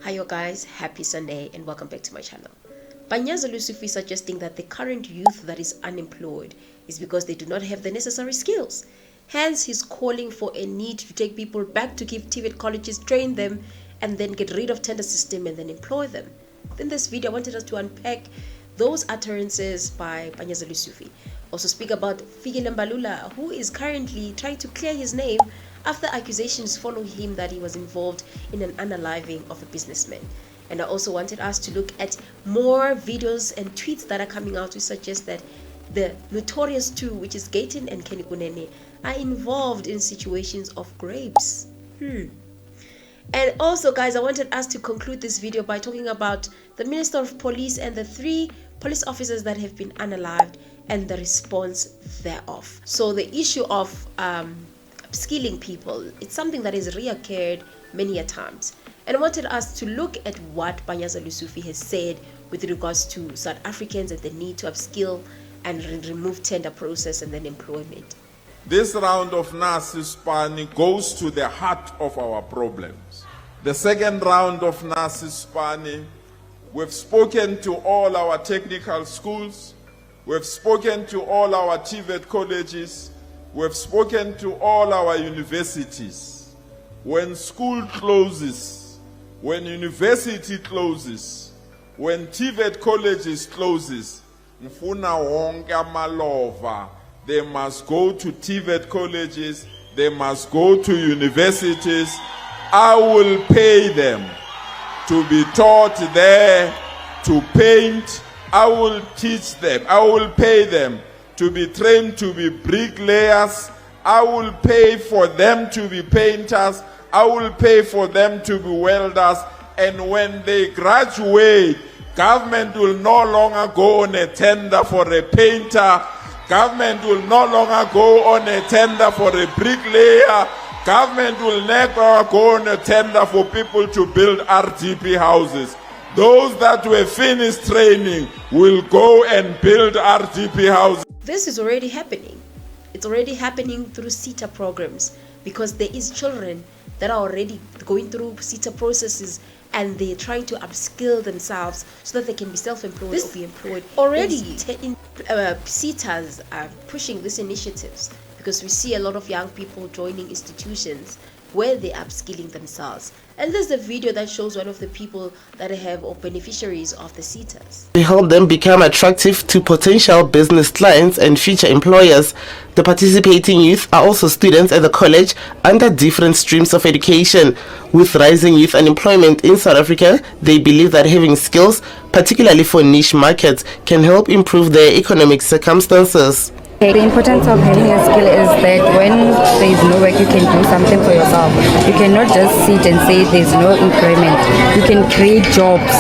Hi yo guys, happy Sunday and welcome back to my channel. Panyaza LESUFI suggesting that the current youth that is unemployed is because they do not have the necessary skills. Hence, he's calling for a need to take people back to give TVET colleges, train them, and then get rid of tender system and then employ them. In this video, I wanted us to unpack those utterances by Panyaza LESUFI. Also speak about Fikile Mbalula'S, who is currently trying to clear his name after accusations follow him that he was involved in an unaliving of a businessman. And I also wanted us to look at more videos and tweets that are coming out to suggest that the notorious two, which is GAYTON and KUNENE, are involved in situations of grapes. And also, guys, I wanted us to conclude this video by talking about the Minister of Police and the 3 police officers that have been unalived and the response thereof. So the issue of upskilling people, it's something that has reoccurred many a times. And I wanted us to look at what Panyaza LESUFI has said with regards to South Africans and the need to upskill and remove tender process and then employment. This round of LESUFI goes to the heart of our problems. The second round of LESUFI, we've spoken to all our technical schools, we've spoken to all our TVET colleges, we've spoken to all our universities. When school closes, when university closes, when TVET colleges closes, mfuna wonke amalova, they must go to TVET colleges, they must go to universities. I will pay them to be taught there to paint. I will teach them, I will pay them to be trained to be bricklayers. I will pay for them to be painters. I will pay for them to be welders. And when they graduate, government will no longer go on a tender for a painter. Government will no longer go on a tender for a bricklayer. Government will never go on a tender for people to build RDP houses. Those that were finished training will go and build RDP houses. This is already happening. It's already happening through SETA programs, because there is children that are already going through SETA processes and they're trying to upskill themselves so that they can be self-employed or be employed. Already, SETAs are pushing these initiatives because we see a lot of young people joining institutions where they're upskilling themselves. And there's a video that shows one of the people that have or beneficiaries of the SETAs. We help them become attractive to potential business clients and future employers. The participating youth are also students at the college under different streams of education. With rising youth unemployment in South Africa, they believe that having skills, particularly for niche markets, can help improve their economic circumstances. The importance of having a skill is that when there is no work, you can do something for yourself. You cannot just sit and say there's no employment. You can create jobs.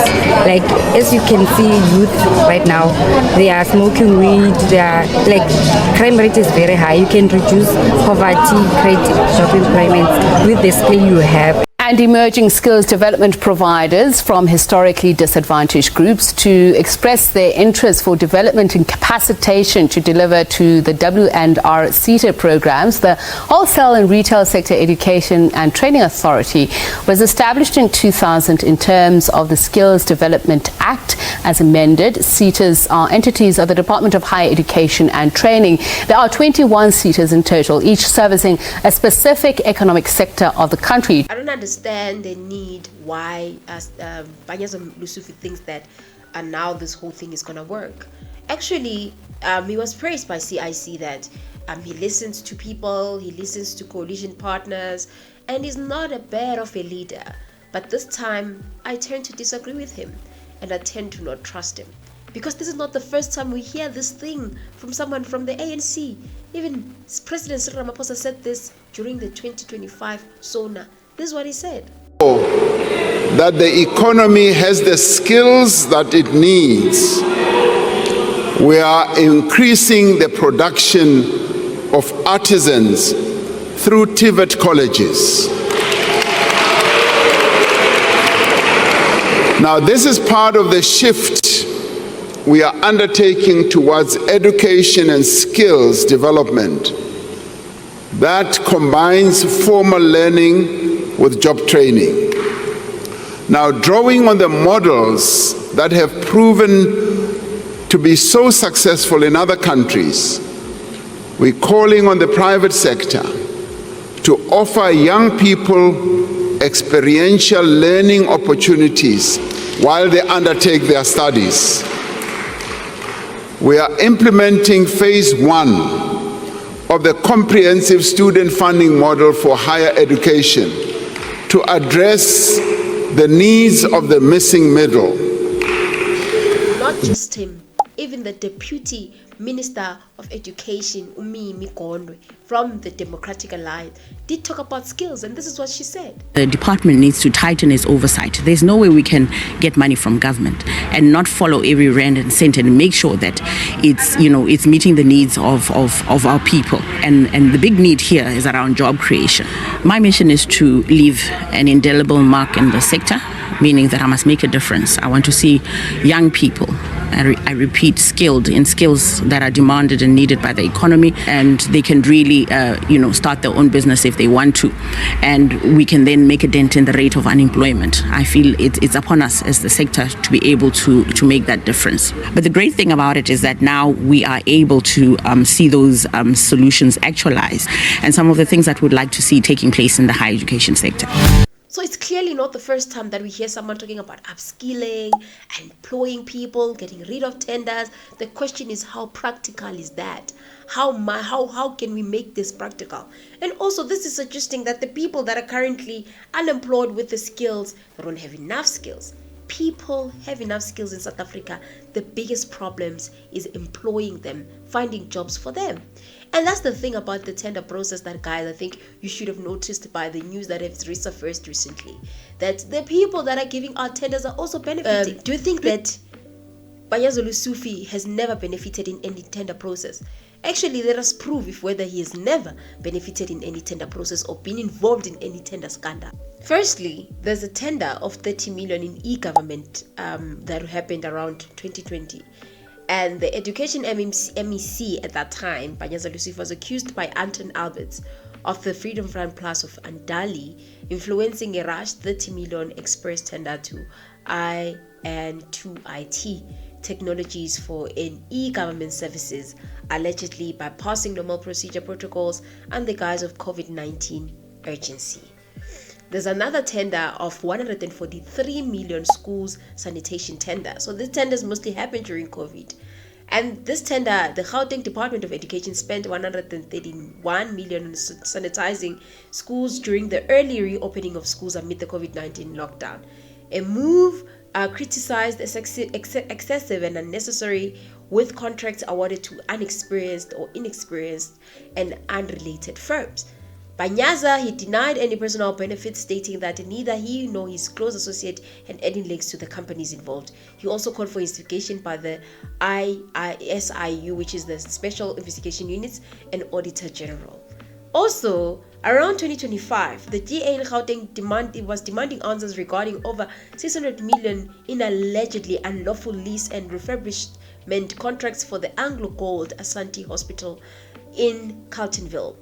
Like, as you can see, youth right now, they are smoking weed, they are, like, crime rate is very high. You can reduce poverty, create job employment with the skill you have. And emerging skills development providers from historically disadvantaged groups to express their interest for development and capacitation to deliver to the W&R SETA programs. The Wholesale and Retail Sector Education and Training Authority was established in 2000 in terms of the Skills Development Act as amended. SETAs are entities of the Department of Higher Education and Training. There are 21 SETAs in total, each servicing a specific economic sector of the country. I don't understand the need why Panyaza LESUFI thinks that now this whole thing is gonna work. Actually, he was praised by CIC that he listens to people, he listens to coalition partners, and he's not a bad of a leader. But this time, I tend to disagree with him, and I tend to not trust him. Because this is not the first time we hear this thing from someone from the ANC. Even President Cyril Ramaphosa said this during the 2025 SONA. This is what he said. That the economy has the skills that it needs. We are increasing the production of artisans through TVET colleges. Now, this is part of the shift we are undertaking towards education and skills development that combines formal learning with job training. Now, drawing on the models that have proven to be so successful in other countries, we're calling on the private sector to offer young people experiential learning opportunities while they undertake their studies. We are implementing phase 1 of the comprehensive student funding model for higher education to address the needs of the missing middle. Not just him, even the Deputy Minister of Education, Umi Mikondwe, from the Democratic Alliance, did talk about skills, and this is what she said. The department needs to tighten its oversight. There's no way we can get money from government and not follow every rand and cent and make sure that it's meeting the needs of our people. And the big need here is around job creation. My mission is to leave an indelible mark in the sector, meaning that I must make a difference. I want to see young people, I repeat, skilled in skills that are demanded and needed by the economy, and they can really start their own business if they want to, and we can then make a dent in the rate of unemployment. I feel it's upon us as the sector to be able to make that difference. But the great thing about it is that now we are able to see those solutions actualized, and some of the things that we'd like to see taking place in the higher education sector. So it's clearly not the first time that we hear someone talking about upskilling and employing people, getting rid of tenders. The question is, how practical is that? How can we make this practical? And also, this is suggesting that the people that are currently unemployed with the skills, they don't have enough skills. People have enough skills in South Africa. The biggest problems is employing them, finding jobs for them. And that's the thing about the tender process, that, guys, I think you should have noticed by the news that has resurfaced recently, that the people that are giving out tenders are also benefiting. Do you think that Panyaza LESUFI has never benefited in any tender process? Actually, let us prove whether he has never benefited in any tender process or been involved in any tender scandal. Firstly, there's a tender of 30 million in e-government that happened around 2020. And the education MEC at that time, Panyaza LESUFI, was accused by Anton Alberts of the Freedom Front Plus of Andali influencing a rushed 30 million express tender to I&2IT Technologies for an e-government services, allegedly bypassing normal procedure protocols and the guise of COVID-19 urgency. There's another tender of 143 million schools sanitation tender. So these tenders mostly happened during COVID. And this tender, the Gauteng Department of Education spent 131 million on sanitizing schools during the early reopening of schools amid the COVID-19 lockdown. A move criticized as excessive and unnecessary, with contracts awarded to inexperienced and unrelated firms. Panyaza, he denied any personal benefits, stating that neither he nor his close associate had any links to the companies involved. He also called for investigation by the ISIU, which is the Special Investigation Units, and Auditor General. Also, around 2025, the DA in Gauteng was demanding answers regarding over 600 million in allegedly unlawful lease and refurbishment contracts for the Anglo Gold Asante Hospital in Carltonville.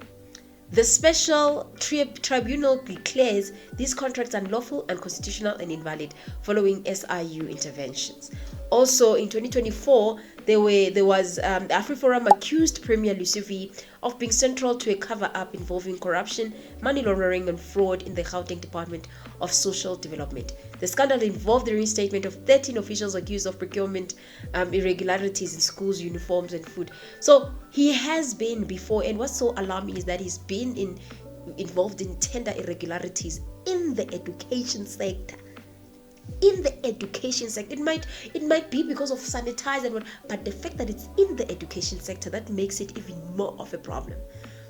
The special tribunal declares these contracts unlawful, unconstitutional, and invalid following SIU interventions. Also, in 2024, there was the AfriForum accused Premier LESUFI of being central to a cover-up involving corruption, money laundering, and fraud in the Gauteng Department of Social Development. The scandal involved the reinstatement of 13 officials accused of procurement irregularities in schools, uniforms, and food. So he has been before, and what's so alarming is that he's been involved in tender irregularities in the education sector. In the education sector, it might be because of sanitize and what, but the fact that it's in the education sector, that makes it even more of a problem.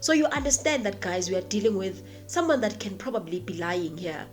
So you understand that, guys, we are dealing with someone that can probably be lying here.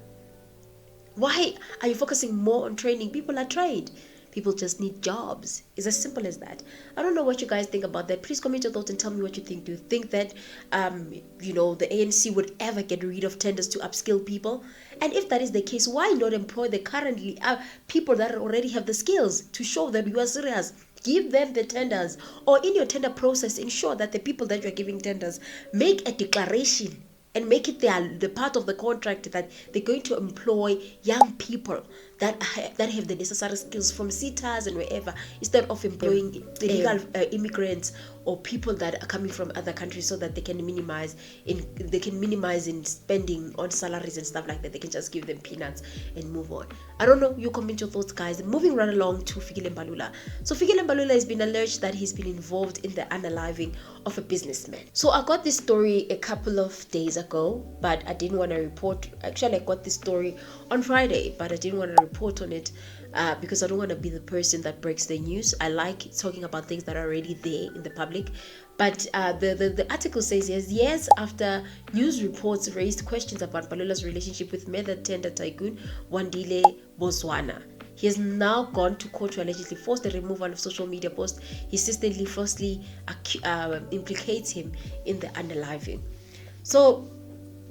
Why are you focusing more on training? People are trained. People just need jobs. It's as simple as that. I don't know what you guys think about that. Please comment your thoughts and tell me what you think. Do you think that, the ANC would ever get rid of tenders to upskill people? And if that is the case, why not employ the currently people that already have the skills to show that you are serious? Give them the tenders, or in your tender process, ensure that the people that you are giving tenders make a declaration and make it the part of the contract that they're going to employ young people that have the necessary skills from CETAs and wherever, instead of employing illegal immigrants or people that are coming from other countries, so that they can minimize in spending on salaries and stuff like that. They can just give them peanuts and move on. I don't know, you comment your thoughts, guys. Moving right along to Fikile Mbalula. So Fikile Mbalula has been alleged that he's been involved in the unaliving of a businessman. So I got this story a couple of days ago, but I didn't want to report. Actually, I got this story on Friday, but I didn't want to report on it because I don't want to be the person that breaks the news. I like talking about things that are already there in the public. But the article says, years after news reports raised questions about Mbalula's relationship with mega tender tycoon Wandile Boswana, he has now gone to court to allegedly force the removal of social media posts his sister falsely implicates him in the unaliving. So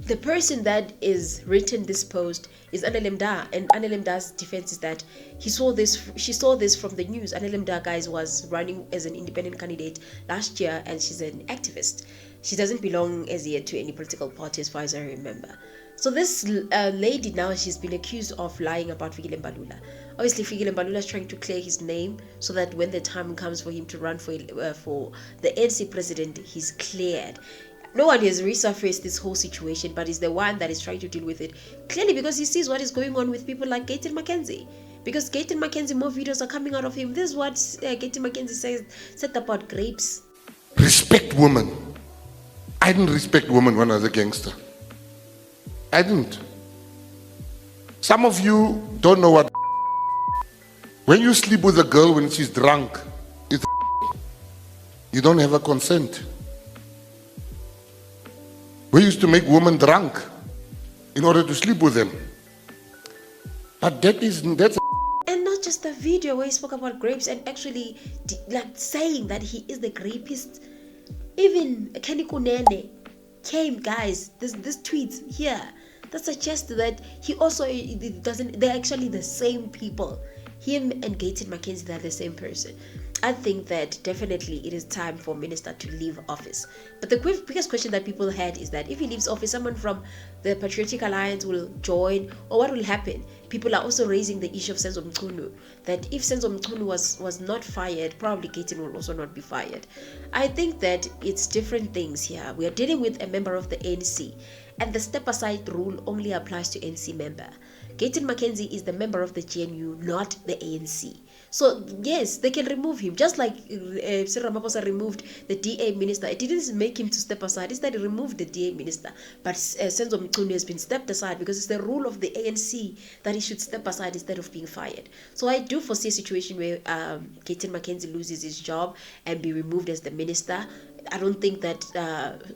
the person that is written this post is Analemda, and Analemda's defense is that she saw this from the news. Analemda, guys, was running as an independent candidate last year, and she's an activist. She doesn't belong as yet to any political party, as far as I remember. So this lady now, she's been accused of lying about Fikile Mbalula. Obviously, Fikile Mbalula is trying to clear his name so that when the time comes for him to run for the ANC president, he's cleared. No one has resurfaced this whole situation, but he's the one that is trying to deal with it clearly, because he sees what is going on with people like GAYTON McKenzie. Because GAYTON McKenzie, more videos are coming out of him. This is what GAYTON McKenzie said about grapes. Respect women. I didn't respect women when I was a gangster. I didn't. Some of you don't know what. When you sleep with a girl when she's drunk, it's you don't have a consent. We used to make women drunk in order to sleep with them. But that's and not just the video where he spoke about grapes and actually like saying that he is the rapist. Even KUNENE came, guys, this tweets here that suggest that he also doesn't. They're actually the same people. Him and GAYTON McKenzie, they're the same person. I think that definitely it is time for Minister to leave office. But the biggest question that people had is that if he leaves office, someone from the Patriotic Alliance will join, or what will happen? People are also raising the issue of Senzo Mchunu, that if Senzo Mchunu was not fired, probably GAYTON will also not be fired. I think that it's different things here. We are dealing with a member of the ANC, and the step aside rule only applies to ANC member. GAYTON McKenzie is the member of the GNU, not the ANC. So yes, they can remove him, just like Cyril Ramaphosa removed the DA minister. It didn't make him to step aside, instead he removed the DA minister. But Senzo Mchunu has been stepped aside because it's the rule of the ANC that he should step aside instead of being fired. So I do foresee a situation where GAYTON McKenzie loses his job and be removed as the minister. I don't think that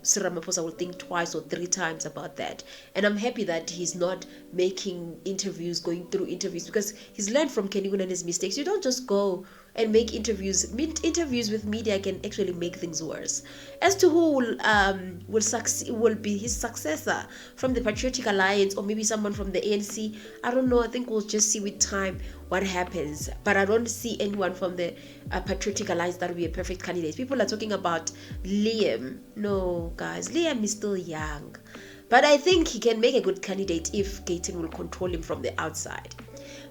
Cyril Ramaphosa will think twice or three times about that. And I'm happy that he's not making interviews, going through interviews, because he's learned from Kenny and his mistakes. You don't just go and make interviews. Interviews with media can actually make things worse. As to who will be his successor from the Patriotic Alliance, or maybe someone from the ANC, I don't know. I think we'll just see with time what happens. But I don't see anyone from the Patriotic Alliance that will be a perfect candidate. People are talking about Liam. No, guys, Liam is still young. But I think he can make a good candidate if GAYTON will control him from the outside.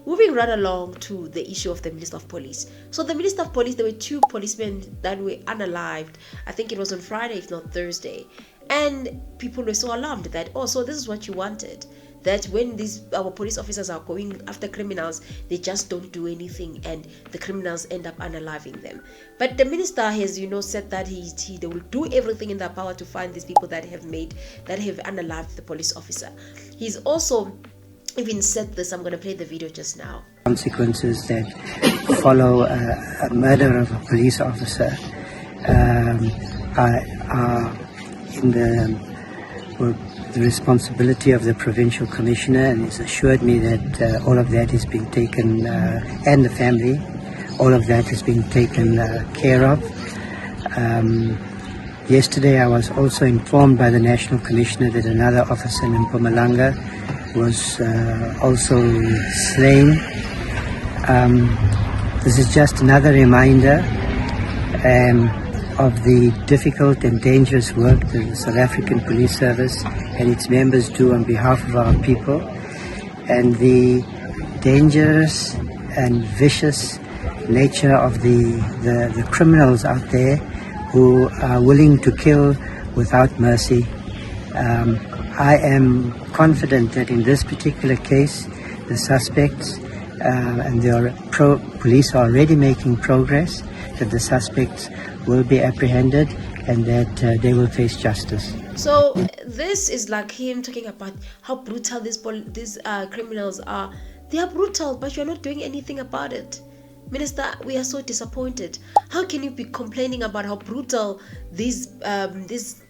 Moving right along to the issue of the Minister of Police. So the Minister of Police, there were 2 policemen that were unalived. I think it was on Friday, if not Thursday. And people were so alarmed that, oh, so this is what you wanted. That when our police officers are going after criminals, they just don't do anything, and the criminals end up unaliving them. But the minister has, said that they will do everything in their power to find these people that have unalived the police officer. He's also even said this. I'm going to play the video just now. Consequences that follow a murder of a police officer are in the responsibility of the provincial commissioner, and he's assured me that all of that is being taken, and the family, all of that is being taken care of. Yesterday I was also informed by the National Commissioner that another officer in Mpumalanga was also slain. This is just another reminder of the difficult and dangerous work that the South African Police Service and its members do on behalf of our people, and the dangerous and vicious nature of the criminals out there who are willing to kill without mercy. I am confident that in this particular case, the suspects and the police are already making progress, that the suspects will be apprehended and that they will face justice. So this is like him talking about how brutal these criminals are. They are brutal, but you're not doing anything about it. Minister, we are so disappointed. How can you be complaining about how brutal these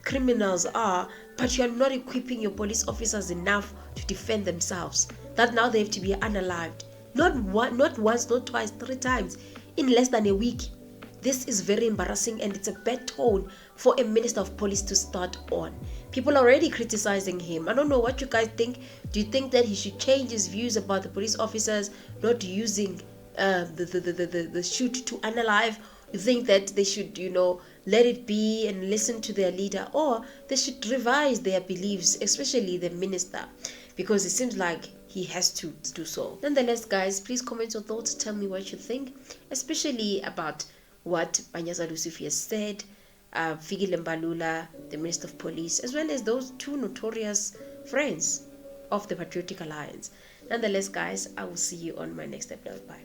criminals are, but you're not equipping your police officers enough to defend themselves? That now they have to be unalived. Not once, not twice, 3 times in less than a week. This is very embarrassing, and it's a bad tone for a minister of police to start on. People are already criticizing him. I don't know what you guys think. Do you think that he should change his views about the police officers not using the shoot to unalive? You think that they should, let it be and listen to their leader, or they should revise their beliefs, especially the minister, because it seems like he has to do so. Nonetheless, guys, please comment your thoughts. Tell me what you think, especially about what Panyaza LESUFI has said, Fikile Mbalula, the Minister of Police, as well as those 2 notorious friends of the Patriotic Alliance. Nonetheless, guys, I will see you on my next episode. Bye.